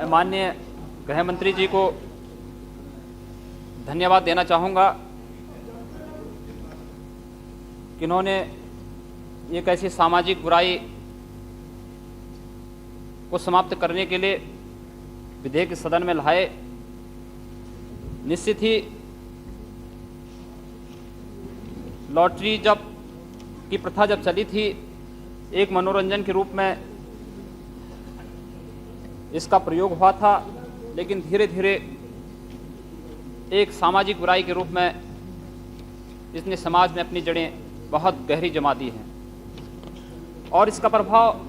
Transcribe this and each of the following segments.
मैं माननीय गृह मंत्री जी को धन्यवाद देना चाहूँगा कि इन्होंने एक ऐसी सामाजिक बुराई को समाप्त करने के लिए विधेयक सदन में लाए। निश्चित ही लॉटरी की प्रथा जब चली थी, एक मनोरंजन के रूप में इसका प्रयोग हुआ था, लेकिन धीरे धीरे एक सामाजिक बुराई के रूप में इसने समाज में अपनी जड़ें बहुत गहरी जमा दी हैं और इसका प्रभाव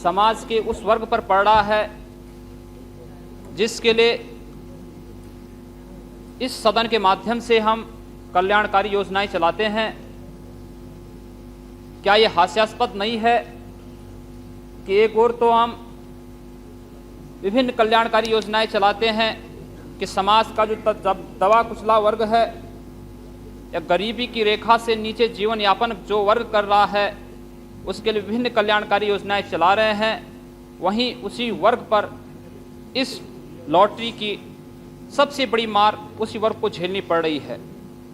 समाज के उस वर्ग पर पड़ रहा है जिसके लिए इस सदन के माध्यम से हम कल्याणकारी योजनाएं चलाते हैं। क्या ये हास्यास्पद नहीं है कि एक ओर तो हम विभिन्न कल्याणकारी योजनाएं चलाते हैं कि समाज का जो दबा कुचला वर्ग है या गरीबी की रेखा से नीचे जीवन यापन जो वर्ग कर रहा है उसके लिए विभिन्न कल्याणकारी योजनाएं चला रहे हैं, वहीं उसी वर्ग पर इस लॉटरी की सबसे बड़ी मार उसी वर्ग को झेलनी पड़ रही है।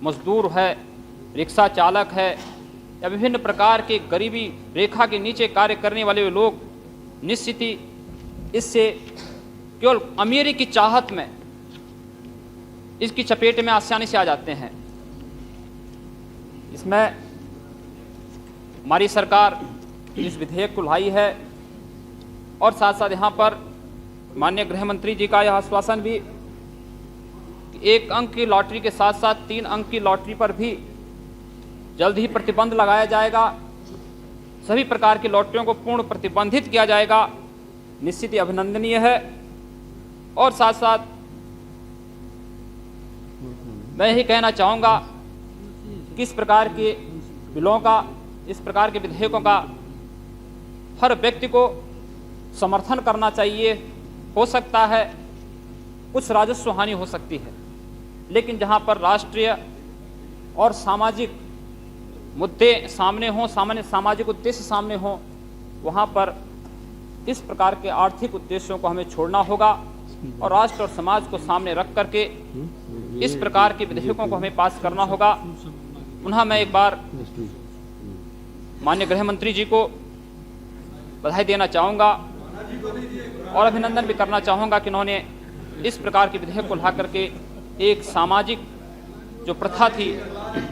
मजदूर है, रिक्शा चालक है या विभिन्न प्रकार के गरीबी रेखा के नीचे कार्य करने वाले लोग निश्चित ही इससे केवल अमीरी की चाहत में इसकी चपेट में आसानी से आ जाते हैं। इसमें हमारी सरकार इस विधेयक को लाई है और साथ साथ यहाँ पर माननीय गृह मंत्री जी का यह आश्वासन भी कि 1 अंक की लॉटरी के साथ साथ 3 अंक की लॉटरी पर भी जल्द ही प्रतिबंध लगाया जाएगा। सभी प्रकार की लॉटरियों को पूर्ण प्रतिबंधित किया जाएगा। निश्चित ही अभिनंदनीय है। और साथ साथ मैं यही कहना चाहूँगा कि इस प्रकार के बिलों का, इस प्रकार के विधेयकों का हर व्यक्ति को समर्थन करना चाहिए। हो सकता है कुछ राजस्व हानि हो सकती है, लेकिन जहाँ पर राष्ट्रीय और सामाजिक मुद्दे सामने हों, सामान्य सामाजिक उद्देश्य सामने हों, वहाँ पर इस प्रकार के आर्थिक उद्देश्यों को हमें छोड़ना होगा और राष्ट्र और समाज को सामने रख करके इस प्रकार के विधेयकों को हमें पास करना होगा। पुनः मैं एक बार माननीय गृह मंत्री जी को बधाई देना चाहूँगा और अभिनंदन भी करना चाहूँगा कि उन्होंने इस प्रकार के विधेयक को ला करके एक सामाजिक जो प्रथा थी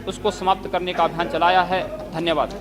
उसको समाप्त करने का अभियान चलाया है। धन्यवाद।